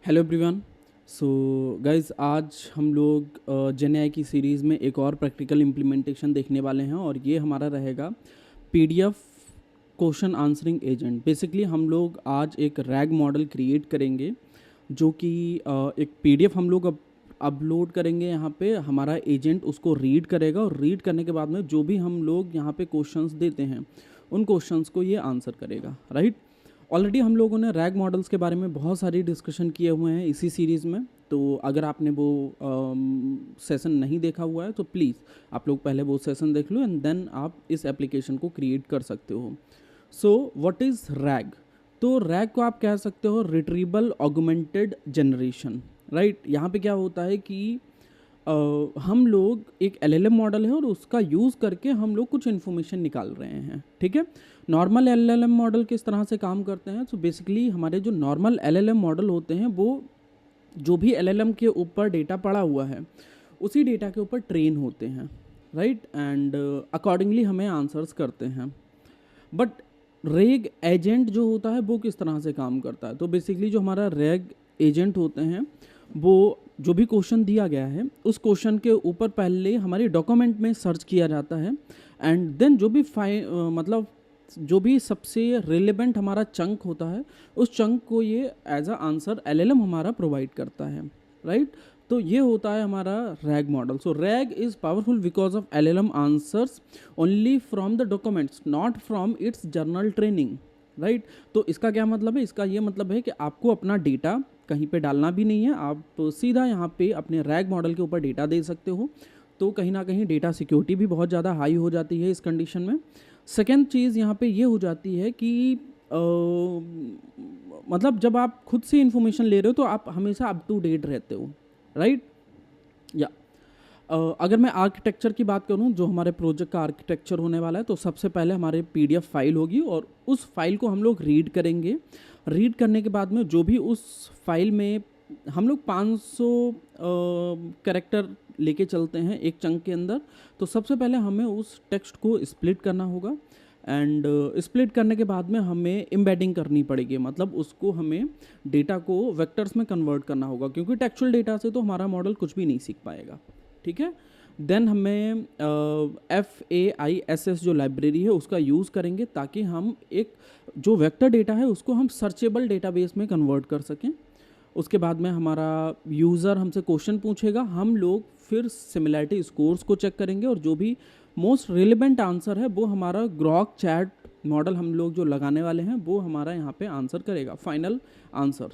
Hello everyone. So guys, आज हम लोग जेन एआई की सीरीज़ में एक और प्रैक्टिकल इम्प्लीमेंटेशन देखने वाले हैं और ये हमारा रहेगा PDF question answering agent. Basically हम लोग आज एक रैग मॉडल क्रिएट करेंगे जो कि एक पीडीएफ हम लोग अपलोड करेंगे यहाँ पे। हमारा एजेंट उसको रीड करेगा और रीड करने के बाद में जो भी हम लोग यहाँ पे क्वेश्चंस देते हैं उन क्वेश्चंस को ये आंसर करेगा, राइट। ऑलरेडी हम लोगों ने रैग मॉडल्स के बारे में बहुत सारी डिस्कशन किए हुए हैं इसी सीरीज़ में। तो अगर आपने वो सेशन नहीं देखा हुआ है तो प्लीज़ आप लोग पहले वो सेशन देख लो एंड देन आप इस एप्लीकेशन को क्रिएट कर सकते हो। So what is rag? तो रैग को आप कह सकते हो रिट्रीवल ऑगमेंटेड जनरेशन, राइट। यहाँ पे क्या होता है कि हम लोग एक एलएलएम मॉडल है और उसका यूज़ करके हम लोग कुछ इन्फॉर्मेशन निकाल रहे हैं, ठीक है। नॉर्मल एलएलएम मॉडल किस तरह से काम करते हैं? तो बेसिकली हमारे जो नॉर्मल एलएलएम मॉडल होते हैं वो जो भी एलएलएम के ऊपर डेटा पड़ा हुआ है उसी डेटा के ऊपर ट्रेन होते हैं, राइट, एंड अकॉर्डिंगली हमें आंसर्स करते हैं। बट रेग एजेंट जो होता है वो किस तरह से काम करता है? तो बेसिकली जो हमारा रेग एजेंट होते हैं वो जो भी क्वेश्चन दिया गया है उस क्वेश्चन के ऊपर पहले हमारे डॉक्यूमेंट में सर्च किया जाता है एंड देन जो भी मतलब जो भी सबसे रिलेवेंट हमारा चंक होता है उस चंक को ये एज अ आंसर एलएलएम हमारा प्रोवाइड करता है, राइट। तो ये होता है हमारा rag model. So rag is powerful because of LLM answers only from the documents not from its journal training, right. तो इसका क्या मतलब है? इसका ये मतलब है कि आपको अपना डेटा कहीं पे डालना भी नहीं है, आप सीधा यहाँ पे अपने रैग मॉडल के ऊपर डेटा दे सकते हो। तो कहीं ना कहीं डेटा सिक्योरिटी भी बहुत ज़्यादा हाई हो जाती है इस कंडीशन में। सेकेंड चीज़ यहाँ पे ये हो जाती है कि मतलब जब आप खुद से इन्फॉर्मेशन ले रहे हो तो आप हमेशा अप टू डेट रहते हो, राइट। या अगर मैं आर्किटेक्चर की बात करूं, जो हमारे प्रोजेक्ट का आर्किटेक्चर होने वाला है, तो सबसे पहले हमारे पीडीएफ फाइल होगी और उस फाइल को हम लोग रीड करेंगे। रीड करने के बाद में जो भी उस फाइल में हम लोग 500 कैरेक्टर लेके चलते हैं एक चंक के अंदर। तो सबसे पहले हमें उस टेक्स्ट को स्प्लिट करना होगा एंड स्प्लिट करने के बाद में हमें एम्बेडिंग करनी पड़ेगी, मतलब उसको हमें डेटा को वेक्टर्स में कन्वर्ट करना होगा क्योंकि टेक्सचुअल डेटा से तो हमारा मॉडल कुछ भी नहीं सीख पाएगा, ठीक है। देन हमें FAISS जो लाइब्रेरी है उसका यूज़ करेंगे ताकि हम एक जो वेक्टर डेटा है उसको हम सर्चेबल डेटाबेस में कन्वर्ट कर सकें। उसके बाद में हमारा यूज़र हमसे क्वेश्चन पूछेगा, हम लोग फिर सिमिलैरिटी स्कोर्स को चेक करेंगे और जो भी मोस्ट रिलेवेंट आंसर है वो हमारा ग्रॉक चैट मॉडल हम लोग जो लगाने वाले हैं वो हमारा यहाँ पे आंसर करेगा, फाइनल आंसर,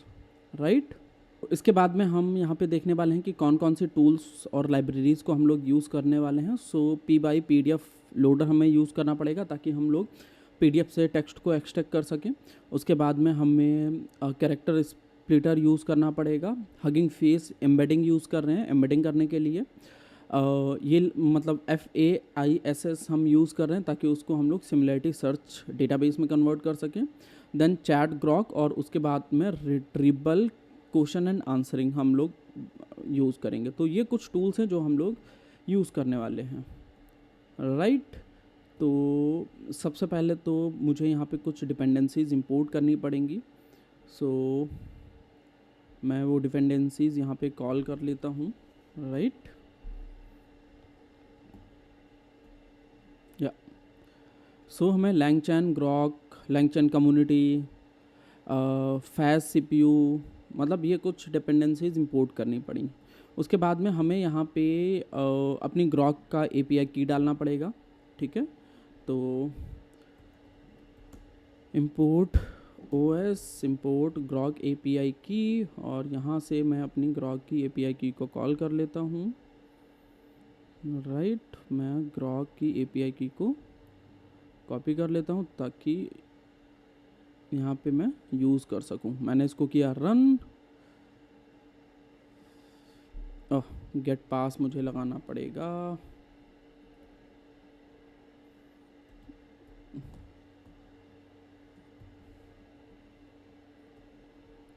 राइट। इसके बाद में हम यहाँ पे देखने वाले हैं कि कौन कौन से टूल्स और लाइब्रेरीज़ को हम लोग यूज़ करने वाले हैं। सो P/PDF लोडर हमें यूज़ करना पड़ेगा ताकि हम लोग PDF से टेक्स्ट को एक्सट्रैक्ट कर सकें। उसके बाद में हमें कैरेक्टर स्प्लिटर यूज़ करना पड़ेगा। हगिंग फेस एम्बेडिंग यूज़ कर रहे हैं एम्बेडिंग करने के लिए। ये मतलब FAISS हम यूज़ कर रहे हैं ताकि उसको हम लोग सिमिलैरिटी सर्च डेटाबेस में कन्वर्ट कर सकें। देन चैट ग्रॉक और उसके बाद में रिट्रीवल क्वेश्चन एंड आंसरिंग हम लोग यूज़ करेंगे। तो ये कुछ टूल्स हैं जो हम लोग यूज़ करने वाले हैं, राइट। तो सबसे पहले तो मुझे यहाँ पे कुछ डिपेंडेंसीज़ इंपोर्ट करनी पड़ेंगी। सो मैं वो डिपेंडेंसीज़ यहाँ पे कॉल कर लेता हूँ, राइट। या सो हमें लैंगचैन ग्रॉक, लैंगचैन कम्युनिटी, फैस CPU, मतलब ये कुछ डिपेंडेंसीज इंपोर्ट करनी पड़ी। उसके बाद में हमें यहाँ पे अपनी ग्रॉक का API की डालना पड़ेगा, ठीक है। तो import OS import Grok API की और यहाँ से मैं अपनी ग्रॉक की API की को कॉल कर लेता हूँ, राइट। मैं ग्रॉक की API की को कॉपी कर लेता हूँ ताकि यहाँ पे मैं यूज़ कर सकूँ। मैंने इसको किया रन। ओह, गेट पास मुझे लगाना पड़ेगा।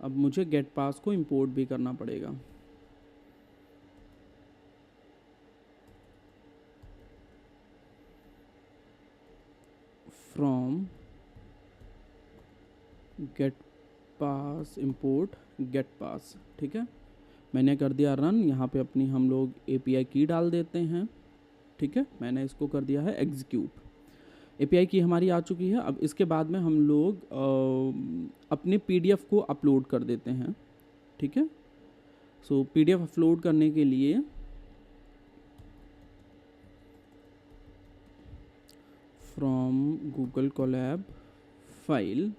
अब मुझे गेट पास को इंपोर्ट भी करना पड़ेगा। From gate pass import gate pass, ठीक है। मैंने कर दिया रन। यहाँ पे अपनी हम लोग API की डाल देते हैं, ठीक है। मैंने इसको कर दिया है एग्जीक्यूट। API की हमारी आ चुकी है। अब इसके बाद में हम लोग अपने PDF को अपलोड कर देते हैं, ठीक है। सो PDF अपलोड करने के लिए from Google Colab file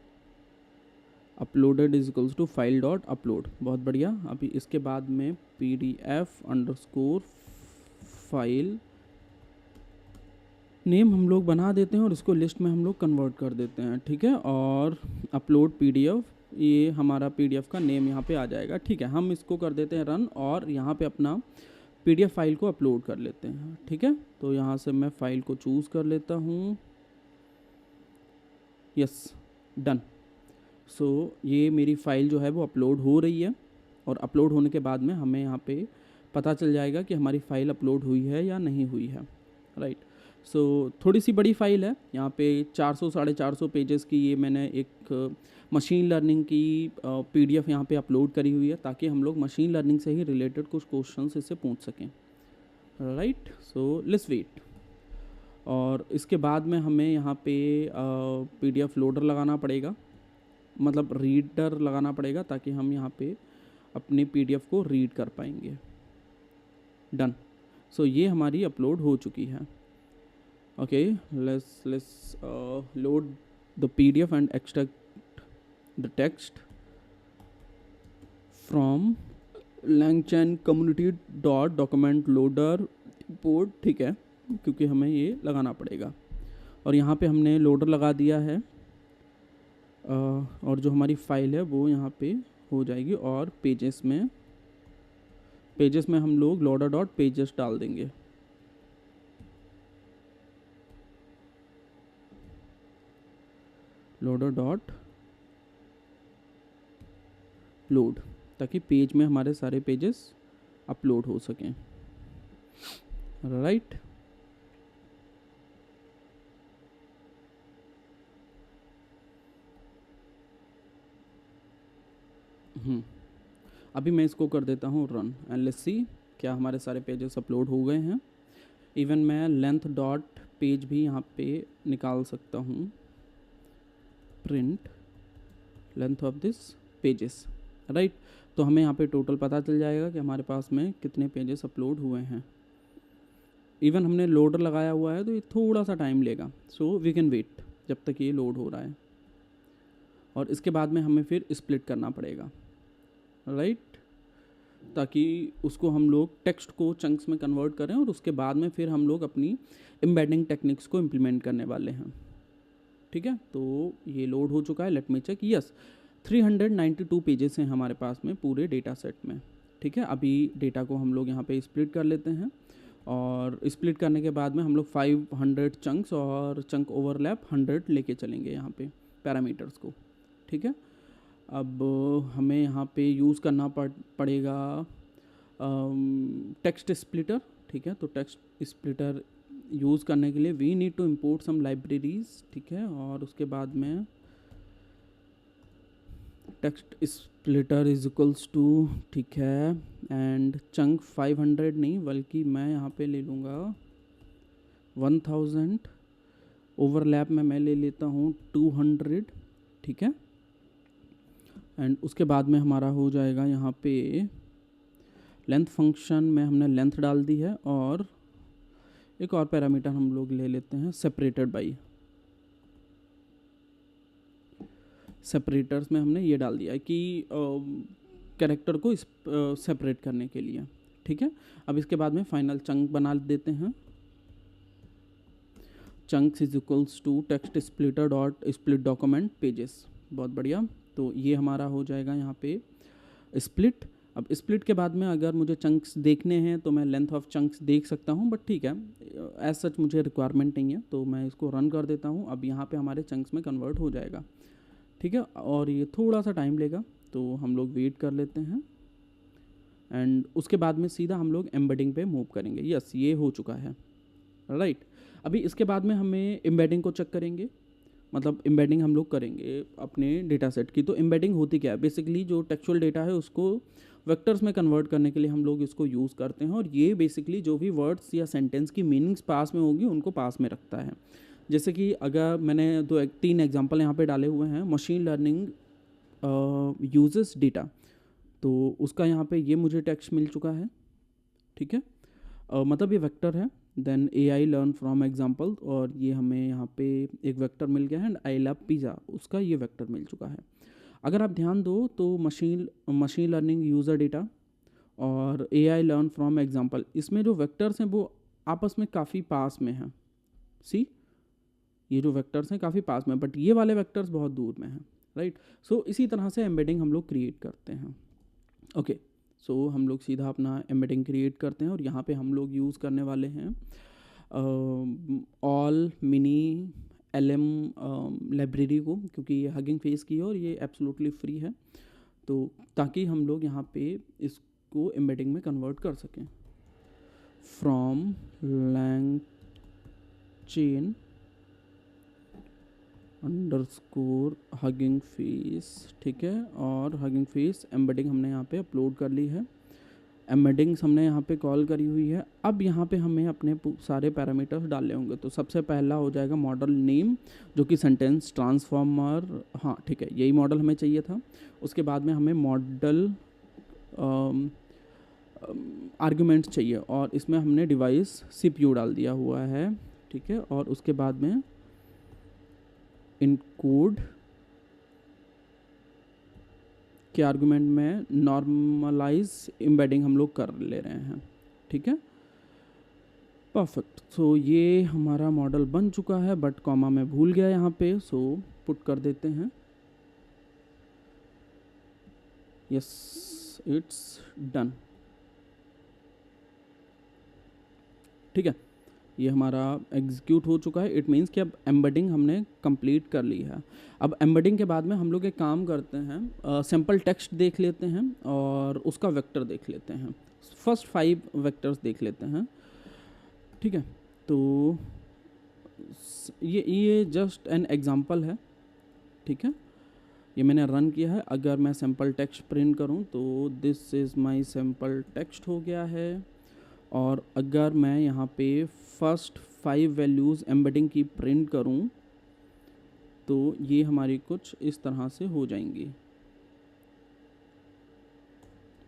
uploaded is equals to file dot upload. बहुत बढ़िया। अभी इसके बाद में PDF_ फाइल नेम हम लोग बना देते हैं और इसको लिस्ट में हम लोग कन्वर्ट कर देते हैं, ठीक है। और अपलोड PDF, ये हमारा PDF का नेम यहाँ पे आ जाएगा, ठीक है। हम इसको कर देते हैं रन और यहाँ पे अपना PDF फाइल को अपलोड कर लेते हैं, ठीक है। तो यहाँ से मैं फाइल को चूज़ कर लेता हूँ, यस, डन। सो ये मेरी फ़ाइल जो है वो अपलोड हो रही है और अपलोड होने के बाद में हमें यहाँ पे पता चल जाएगा कि हमारी फ़ाइल अपलोड हुई है या नहीं हुई है, राइट। सो थोड़ी सी बड़ी फ़ाइल है, यहाँ पे 400-450 पेजेस की ये मैंने एक मशीन लर्निंग की PDF यहाँ पे अपलोड करी हुई है, ताकि हम लोग मशीन लर्निंग से ही रिलेटेड कुछ क्वेश्चंस इससे पूछ सकें, राइट। So let's wait. और इसके बाद में हमें यहाँ पे PDF लोडर लगाना पड़ेगा, मतलब रीडर लगाना पड़ेगा, ताकि हम यहाँ पे अपने PDF को रीड कर पाएंगे। डन। सो ये हमारी अपलोड हो चुकी है। Okay, let's load the PDF and extract the text from LangChain community dot document loader port, ठीक है, क्योंकि हमें ये लगाना पड़ेगा। और यहाँ पे हमने लोडर लगा दिया है और जो हमारी फ़ाइल है वो यहाँ पे हो जाएगी। और पेजेस में हम लोग लोडर डॉट पेजेस डाल देंगे, लोडर डॉट लोड, ताकि पेज में हमारे सारे पेजेस अपलोड हो सकें, राइट। अभी मैं इसको कर देता हूँ रन एंड लेट्स सी क्या हमारे सारे पेजेस अपलोड हो गए हैं। इवन मैं लेंथ डॉट पेज भी यहाँ पे निकाल सकता हूँ, print length of this pages, right. तो हमें यहाँ पे टोटल पता चल जाएगा कि हमारे पास में कितने पेजेस अपलोड हुए हैं। इवन हमने लोडर लगाया हुआ है तो ये थोड़ा सा टाइम लेगा, सो वी कैन वेट जब तक ये लोड हो रहा है। और इसके बाद में हमें फिर स्प्लिट करना पड़ेगा, राइट, ताकि उसको हम लोग टेक्स्ट को चंक्स में कन्वर्ट करें और उसके बाद में फिर हम लोग अपनी एम्बेडिंग टेक्निक्स को इम्प्लीमेंट करने वाले हैं, ठीक है। तो ये लोड हो चुका है, let me check, yes 392 pages हैं हमारे पास में पूरे डेटा सेट में, ठीक है। अभी डेटा को हम लोग यहाँ पे स्प्लिट कर लेते हैं और स्प्लिट करने के बाद में हम लोग 500 चंक्स और चंक ओवरलैप 100 लेके चलेंगे यहाँ पे पैरामीटर्स को, ठीक है। अब हमें यहाँ पे यूज़ करना पड़ेगा टेक्स्ट स्प्लिटर, ठीक है। तो टेक्स्ट स्प्लिटर यूज़ करने के लिए we need to import some libraries, ठीक है। और उसके बाद में text splitter is equals to, ठीक है, एंड चंक 500 नहीं बल्कि मैं यहाँ पे ले लूँगा 1000, ओवरलैप में मैं ले लेता हूँ 200, ठीक है। एंड उसके बाद में हमारा हो जाएगा यहाँ पे लेंथ फंक्शन में हमने लेंथ डाल दी है और एक और पैरामीटर हम लोग ले लेते हैं सेपरेटेड बाई, सेपरेटर्स में हमने ये डाल दिया है कि कैरेक्टर को सेपरेट करने के लिए, ठीक है। अब इसके बाद में फाइनल चंक बना देते हैं, chunks is equals to text splitter dot split document pages. बहुत बढ़िया। तो ये हमारा हो जाएगा यहाँ पे स्प्लिट। अब स्प्लिट के बाद में अगर मुझे चंक्स देखने हैं तो मैं लेंथ ऑफ चंक्स देख सकता हूँ, बट ठीक है, एज सच मुझे रिक्वायरमेंट नहीं है, तो मैं इसको रन कर देता हूँ। अब यहाँ पे हमारे चंक्स में कन्वर्ट हो जाएगा, ठीक है। और ये थोड़ा सा टाइम लेगा, तो हम लोग वेट कर लेते हैं एंड उसके बाद में सीधा हम लोग एम्बेडिंग पे मूव करेंगे। यस, ये हो चुका है, राइट। अभी इसके बाद में हमें एम्बेडिंग को चेक करेंगे। मतलब एम्बेडिंग हम लोग करेंगे अपने डेटा सेट की। तो एम्बेडिंग होती क्या है, बेसिकली जो टेक्सचुअल डेटा है उसको वेक्टर्स में कन्वर्ट करने के लिए हम लोग इसको यूज़ करते हैं, और ये बेसिकली जो भी वर्ड्स या सेंटेंस की मीनिंग्स पास में होगी उनको पास में रखता है। जैसे कि अगर मैंने तीन एग्जांपल यहाँ पे डाले हुए हैं, मशीन लर्निंग यूजेस डेटा, तो उसका यहाँ पे ये मुझे टेक्स्ट मिल चुका है, ठीक है। मतलब ये वेक्टर है। Then AI learn from example, और ये हमें यहाँ पे एक वेक्टर मिल गया है। एंड आई लव पिज़्ज़ा, उसका ये वेक्टर मिल चुका है। अगर आप ध्यान दो तो मशीन लर्निंग यूज़र डेटा और AI लर्न फ्रॉम एग्जाम्पल, इसमें जो वेक्टर्स हैं वो आपस में काफ़ी पास में हैं। सी, ये जो वेक्टर्स हैं काफ़ी पास में, बट ये वाले वेक्टर्स बहुत दूर में हैं, राइट। सो इसी तरह से एम्बेडिंग हम लोग क्रिएट करते हैं। ओके, सो हम लोग सीधा अपना एम्बेडिंग क्रिएट करते हैं, और यहाँ पे हम लोग यूज़ करने वाले हैं ऑल मिनी LM लाइब्रेरी को, क्योंकि ये हगिंग फेस की है और ये एब्सोल्युटली फ्री है, तो ताकि हम लोग यहाँ पे इसको एम्बेडिंग में कन्वर्ट कर सकें। From LangChain underscore hugging face, ठीक है। और हगिंग फेस एम्बेडिंग हमने यहाँ पे अपलोड कर ली है, एम्बेडिंग्स हमने यहाँ पे कॉल करी हुई है। अब यहाँ पे हमें अपने सारे पैरामीटर्स डालने होंगे। तो सबसे पहला हो जाएगा मॉडल नेम, जो कि सेंटेंस ट्रांसफॉर्मर, हाँ ठीक है, यही मॉडल हमें चाहिए था। उसके बाद में हमें मॉडल आर्ग्यूमेंट्स चाहिए, और इसमें हमने डिवाइस CPU डाल दिया हुआ है, ठीक है। और उसके बाद में इनकोड के आर्गुमेंट में नॉर्मलाइज एम्बेडिंग हम लोग कर ले रहे हैं, ठीक है। परफेक्ट। सो ये हमारा मॉडल बन चुका है, बट कॉमा मैं भूल गया यहाँ पे, सो पुट कर देते हैं। यस, इट्स डन, ठीक है। ये हमारा एग्जीक्यूट हो चुका है। इट मीन्स कि अब एम्बेडिंग हमने कंप्लीट कर ली है। अब एम्बेडिंग के बाद में हम लोग एक काम करते हैं, सिंपल टेक्स्ट देख लेते हैं और उसका वेक्टर देख लेते हैं। फर्स्ट 5 वेक्टर्स देख लेते हैं, ठीक है। तो ये जस्ट एन एग्जांपल है, ठीक है। ये मैंने रन किया है। अगर मैं सैम्पल टेक्स्ट प्रिंट करूं तो this is my sample text हो गया है। और अगर मैं यहाँ पे फर्स्ट 5 वैल्यूज़ एम्बेडिंग की प्रिंट करूँ तो ये हमारी कुछ इस तरह से हो जाएंगी।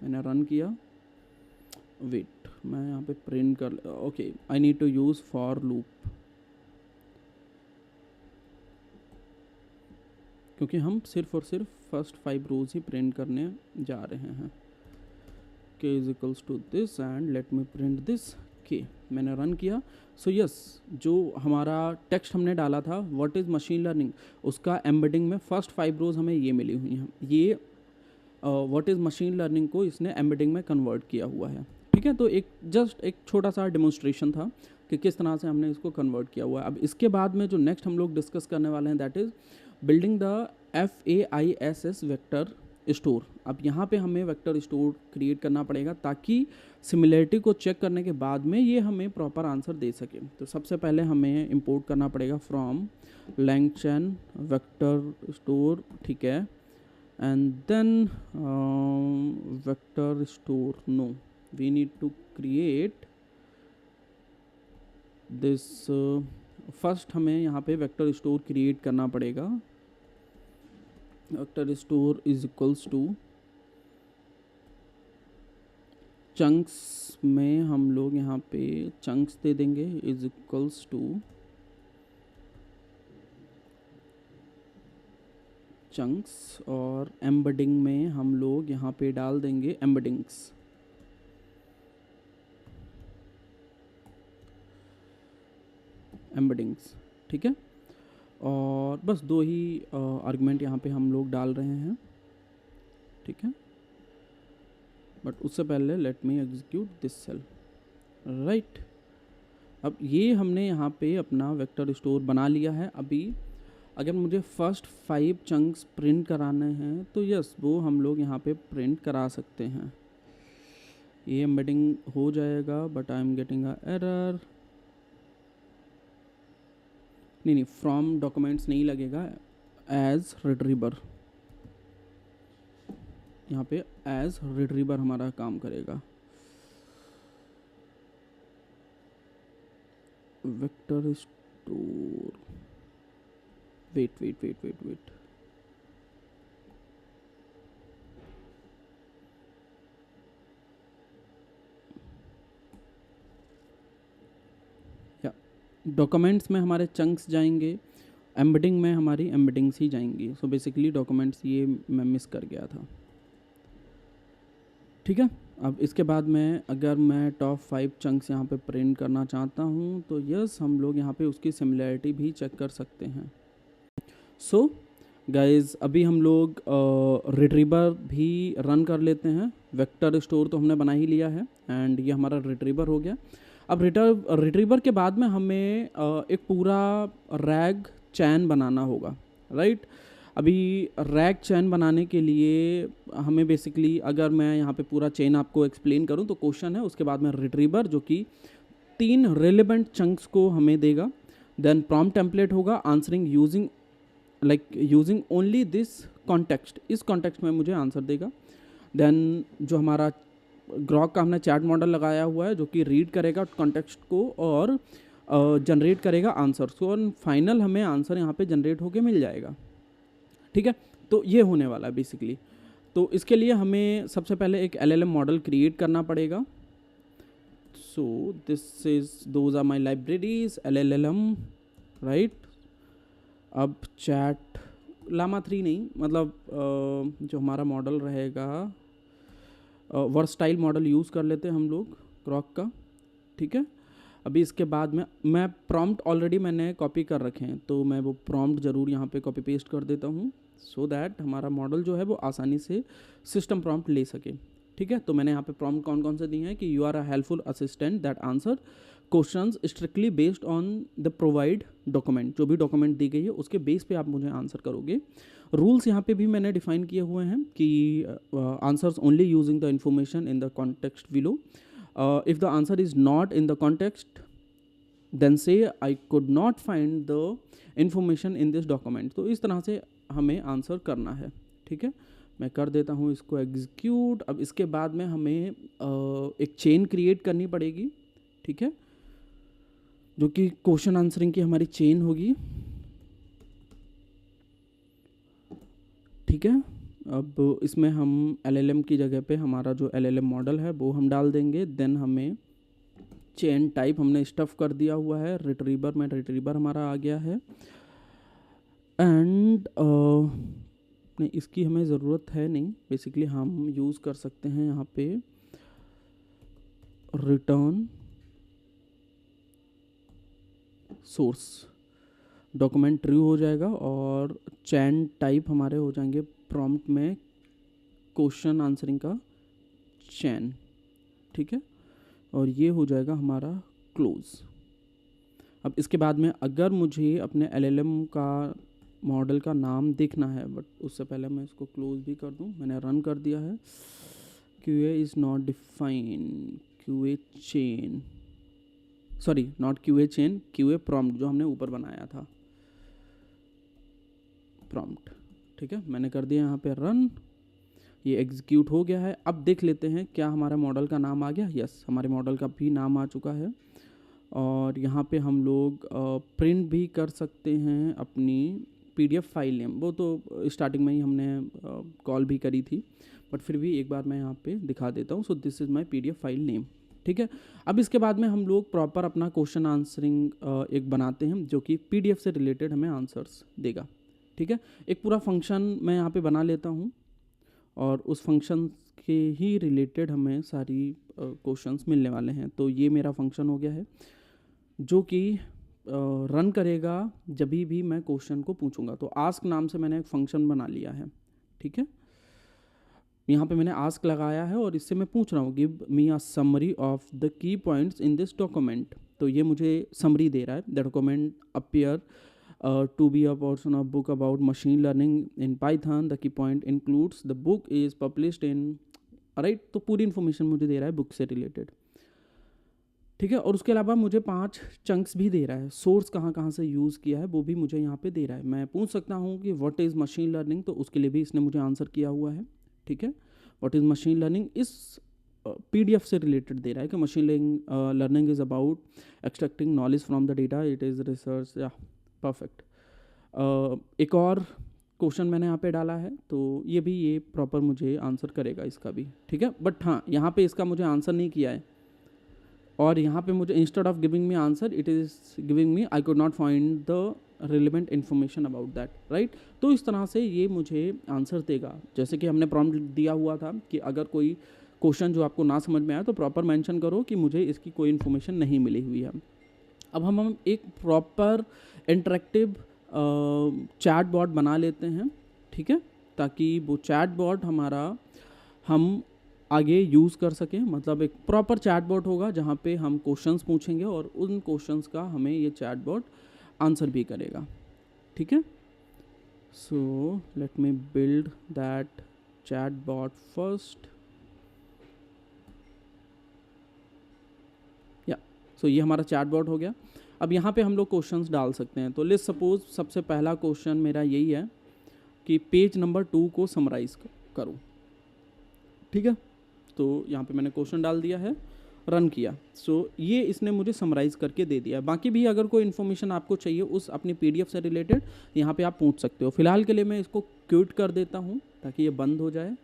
मैंने रन किया, वेट मैं यहाँ पे प्रिंट कर, okay, I need to use for loop, क्योंकि हम सिर्फ और सिर्फ फर्स्ट 5 रोज़ ही प्रिंट करने जा रहे हैं। k is equals to this and let me print this k। मैंने रन किया। सो यस, जो हमारा टेक्स्ट हमने डाला था व्हाट इज़ मशीन लर्निंग, उसका एम्बेडिंग में फर्स्ट 5 रोज़ हमें ये मिली हुई हैं। ये व्हाट इज़ मशीन लर्निंग को इसने एम्बेडिंग में कन्वर्ट किया हुआ है, ठीक है। तो एक जस्ट एक छोटा सा डेमोन्स्ट्रेशन था कि किस तरह से हमने इसको कन्वर्ट किया हुआ है। अब इसके बाद में जो नेक्स्ट हम लोग डिस्कस करने वाले हैं that is building the FAISS vector store. अब यहाँ पे हमें वेक्टर स्टोर क्रिएट करना पड़ेगा ताकि सिमिलरिटी को चेक करने के बाद में ये हमें प्रॉपर आंसर दे सके। तो सबसे पहले हमें इंपोर्ट करना पड़ेगा फ्रॉम लैंगचैन वेक्टर स्टोर, ठीक है। And then vector store, no, we need to create this. First हमें यहाँ पे वेक्टर स्टोर क्रिएट करना पड़ेगा। Vector store is equals to chunks में हम लोग यहाँ पे चंक्स दे देंगे, इज इक्वल्स टू चंक्स, और एम्बेडिंग में हम लोग यहाँ पे डाल देंगे एम्बेडिंग्स। ठीक है। और बस 2 ही आर्गुमेंट यहाँ पे हम लोग डाल रहे हैं, ठीक है। बट उससे पहले let me execute this cell, right. अब ये हमने यहाँ पे अपना वेक्टर स्टोर बना लिया है। अभी अगर मुझे फर्स्ट 5 चंक्स प्रिंट कराने हैं तो यस, वो हम लोग यहाँ पे प्रिंट करा सकते हैं। ये एम्बेडिंग हो जाएगा, but I am getting a error. नहीं नहीं, फ्रॉम डॉक्यूमेंट्स नहीं लगेगा, एज रिट्रीवर, यहाँ पे एज रिट्रीवर हमारा काम करेगा। Vector store, wait wait wait wait wait, या डॉक्यूमेंट्स में हमारे चंक्स जाएंगे, एम्बेडिंग में हमारी एम्बेडिंग्स ही जाएंगी। सो बेसिकली डॉक्यूमेंट्स ये मैं मिस कर गया था। ठीक है, अब इसके बाद में अगर मैं टॉप 5 चंक्स यहाँ पे प्रिंट करना चाहता हूँ तो यस, हम लोग यहाँ पे उसकी सिमिलैरिटी भी चेक कर सकते हैं। सो गाइज, अभी हम लोग रिट्रीवर भी रन कर लेते हैं। वेक्टर स्टोर तो हमने बना ही लिया है एंड ये हमारा रिट्रीवर हो गया। अब रिट्रीवर के बाद में हमें एक पूरा रैग चैन बनाना होगा, राइट। अभी रैग चैन बनाने के लिए हमें बेसिकली, अगर मैं यहाँ पे पूरा चेन आपको एक्सप्लेन करूँ तो क्वेश्चन है, उसके बाद में रिट्रीवर जो कि 3 रेलेवेंट चंक्स को हमें देगा, देन प्रॉम्प्ट टेम्पलेट होगा answering using only this context, इस कॉन्टेक्स्ट में मुझे आंसर देगा। देन जो हमारा ग्रॉक का हमने चैट मॉडल लगाया हुआ है जो कि रीड करेगा कॉन्टेक्स्ट को और जनरेट करेगा आंसर्स को, और फाइनल हमें आंसर यहाँ पे जनरेट होके मिल जाएगा। ठीक है, तो ये होने वाला है बेसिकली। तो इसके लिए हमें सबसे पहले एक LLM मॉडल क्रिएट करना पड़ेगा। So this is those are my libraries LLM, right. अब चैट लामा 3 नहीं, मतलब जो हमारा मॉडल रहेगा वर्सटाइल मॉडल यूज़ कर लेते हैं हम लोग ग्रॉक का। ठीक है, अभी इसके बाद में मैं प्रॉम्प्ट ऑलरेडी मैंने कॉपी कर रखे हैं, तो मैं वो प्रॉम्प्ट ज़रूर यहाँ पे कॉपी पेस्ट कर देता हूँ सो दैट हमारा मॉडल जो है वो आसानी से सिस्टम प्रॉम्प्ट ले सके। ठीक है, तो मैंने यहाँ पे प्रॉम्प्ट कौन कौन से दिए हैं कि you are a helpful assistant that answer questions strictly based on the provide document, जो भी डॉक्यूमेंट दी गई है उसके बेस पे आप मुझे आंसर करोगे। रूल्स यहाँ पे भी मैंने डिफाइन किए हुए हैं कि answers only using the information in the context below, if the answer is not in the context then say I could not find the information in this document. तो इस तरह से हमें आंसर करना है। ठीक है, मैं कर देता हूँ इसको एग्जीक्यूट। अब इसके बाद में हमें एक चेन क्रिएट करनी पड़ेगी, ठीक है, जो कि क्वेश्चन आंसरिंग की हमारी चेन होगी। ठीक है, अब इसमें हम LLM की जगह पे हमारा जो LLM मॉडल है वो हम डाल देंगे। देन हमें चेन टाइप हमने स्टफ़ कर दिया हुआ है रिट्रीवर में, रिट्रीवर हमारा आ गया है एंड नहीं, इसकी हमें ज़रूरत है नहीं। बेसिकली हम यूज़ कर सकते हैं यहाँ पे रिटर्न सोर्स, डॉक्यूमेंट ट्रू हो जाएगा और चैन टाइप हमारे हो जाएंगे प्रॉम्प्ट में क्वेश्चन आंसरिंग का चैन। ठीक है, और ये हो जाएगा हमारा क्लोज। अब इसके बाद में अगर मुझे अपने LLM का मॉडल का नाम देखना है, बट उससे पहले मैं इसको क्लोज भी कर दूं, मैंने रन कर दिया है। QA is not define, QA chain, sorry not QA chain, QA prompt जो हमने ऊपर बनाया था प्रॉम्प्ट। ठीक है, मैंने कर दिया यहाँ पे रन, ये एग्जीक्यूट हो गया है। अब देख लेते हैं क्या हमारा मॉडल का नाम आ गया। यस, हमारे मॉडल का भी नाम आ चुका है और यहाँ पे हम लोग प्रिंट भी कर सकते हैं अपनी PDF फाइल नेम। वो तो स्टार्टिंग में ही हमने कॉल भी करी थी, बट फिर भी एक बार मैं यहाँ पे दिखा देता हूँ। So this is my PDF file name. ठीक है, अब इसके बाद में हम लोग प्रॉपर अपना क्वेश्चन आंसरिंग एक बनाते हैं जो कि PDF से रिलेटेड हमें आंसर्स देगा। ठीक है, एक पूरा फंक्शन मैं यहाँ पे बना लेता हूँ और उस फंक्शन के ही रिलेटेड हमें सारी क्वेश्चंस मिलने वाले हैं। तो ये मेरा फंक्शन हो गया है जो कि रन करेगा जब भी मैं क्वेश्चन को पूछूंगा। तो आस्क नाम से मैंने एक फंक्शन बना लिया है। ठीक है, यहाँ पे मैंने आस्क लगाया है और इससे मैं पूछ रहा हूँ give me a summary of the key points in this document. तो ये मुझे समरी दे रहा है। The document appear to be a portion of book about machine learning in Python. The key point includes the book is published in, right. तो पूरी information मुझे दे रहा है बुक से रिलेटेड। ठीक है। और उसके अलावा मुझे 5 चंक्स भी दे रहा है, सोर्स कहाँ कहाँ से यूज़ किया है वो भी मुझे यहाँ पे दे रहा है। मैं पूछ सकता हूँ कि व्हाट इज़ मशीन लर्निंग, तो उसके लिए भी इसने मुझे आंसर किया हुआ है। ठीक है, व्हाट इज़ मशीन लर्निंग इस PDF से रिलेटेड दे रहा है कि machine learning is about extracting knowledge from the data, it is research, या परफेक्ट। एक और क्वेश्चन मैंने यहाँ पे डाला है, तो ये प्रॉपर मुझे आंसर करेगा इसका भी। ठीक है, बट हाँ यहाँ पे इसका मुझे आंसर नहीं किया है, और यहाँ पे मुझे instead of giving me answer it is giving me I could not find the relevant information about that, right. तो इस तरह से ये मुझे आंसर देगा। जैसे कि हमने प्रॉम्प्ट दिया हुआ था कि अगर कोई क्वेश्चन जो आपको ना समझ में आया तो प्रॉपर मेंशन करो कि मुझे इसकी कोई इन्फॉर्मेशन नहीं मिली हुई है। अब हम एक प्रॉपर इंटरेक्टिव चैट बॉट बना लेते हैं, ठीक है, ताकि वो चैट बॉट हमारा हम आगे यूज़ कर सकें। मतलब एक प्रॉपर चैट बॉट होगा जहाँ पे हम क्वेश्चंस पूछेंगे और उन क्वेश्चंस का हमें ये चैट बॉट आंसर भी करेगा। ठीक है, so let me build that chat bot first. या सो ये हमारा चैट बॉट हो गया। अब यहाँ पे हम लोग क्वेश्चंस डाल सकते हैं। तो लेट्स सपोज सबसे पहला क्वेश्चन मेरा यही है कि पेज नंबर 2 को समराइज़ करो। ठीक है, तो यहाँ पे मैंने क्वेश्चन डाल दिया है, रन किया। सो ये इसने मुझे समराइज़ करके दे दिया है। बाकी भी अगर कोई इन्फॉर्मेशन आपको चाहिए उस अपनी PDF से रिलेटेड, यहाँ पे आप पूछ सकते हो। फिलहाल के लिए मैं इसको क्विट कर देता हूँ ताकि ये बंद हो जाए।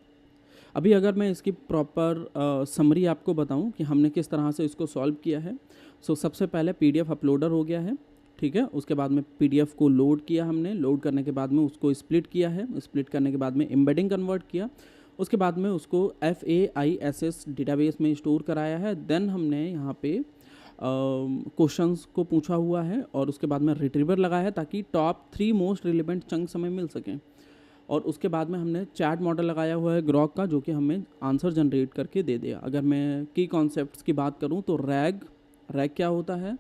अभी अगर मैं इसकी प्रॉपर समरी आपको बताऊँ कि हमने किस तरह से इसको सॉल्व किया है। सो सबसे पहले PDF अपलोडर हो गया है, ठीक है। उसके बाद में PDF को लोड किया हमने, लोड करने के बाद में उसको स्प्लिट किया है, स्प्लिट करने के बाद में एम्बेडिंग कन्वर्ट किया, उसके बाद में उसको FAISS डेटाबेस में स्टोर कराया है। देन हमने यहाँ पे क्वेश्चंस को पूछा हुआ है और उसके बाद में रिट्रीवर लगाया है ताकि टॉप 3 मोस्ट रिलेवेंट चंक्स हमें मिल सकें। और उसके बाद में हमने चैट मॉडल लगाया हुआ है ग्रॉक का, जो कि हमें आंसर जनरेट करके दे दिया। अगर मैं की कॉन्सेप्ट्स की बात करूँ तो रैग क्या होता है,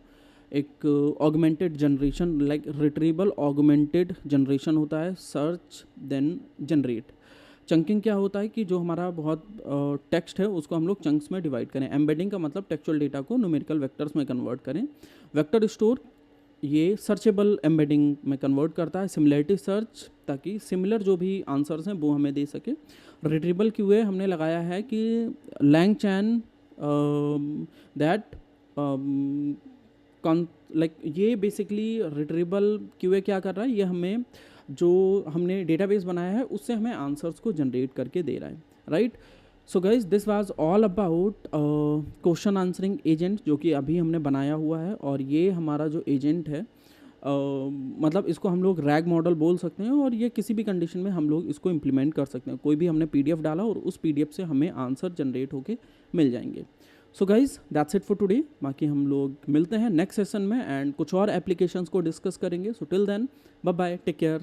एक augmented generation, like retrieval augmented generation होता है, सर्च देन जनरेट। चंकिंग क्या होता है कि जो हमारा बहुत टेक्स्ट है उसको हम लोग चंक्स में डिवाइड करें। एम्बेडिंग का मतलब टेक्सचुअल डेटा को न्यूमेरिकल वेक्टर्स में कन्वर्ट करें। वेक्टर स्टोर ये सर्चेबल एम्बेडिंग में कन्वर्ट करता है। सिमिलरिटी सर्च ताकि सिमिलर जो भी आंसर्स हैं वो हमें दे सके। रिट्रीवल QA हमने लगाया है कि लैंगचैन दैट लाइक ये बेसिकली रिट्रीवल QA क्या कर रहा है, ये हमें जो हमने डेटाबेस बनाया है उससे हमें आंसर्स को जनरेट करके दे रहा है, right. So guys this was all about question answering agent जो कि अभी हमने बनाया हुआ है। और ये हमारा जो एजेंट है मतलब इसको हम लोग रैग मॉडल बोल सकते हैं, और ये किसी भी कंडीशन में हम लोग इसको इम्प्लीमेंट कर सकते हैं। कोई भी हमने PDF डाला और उस PDF से हमें आंसर जनरेट होके मिल जाएंगे। So guys that's it for today. बाकी हम लोग मिलते हैं नेक्स्ट सेशन में एंड कुछ और एप्लीकेशंस को डिस्कस करेंगे। So till then bye bye, take care.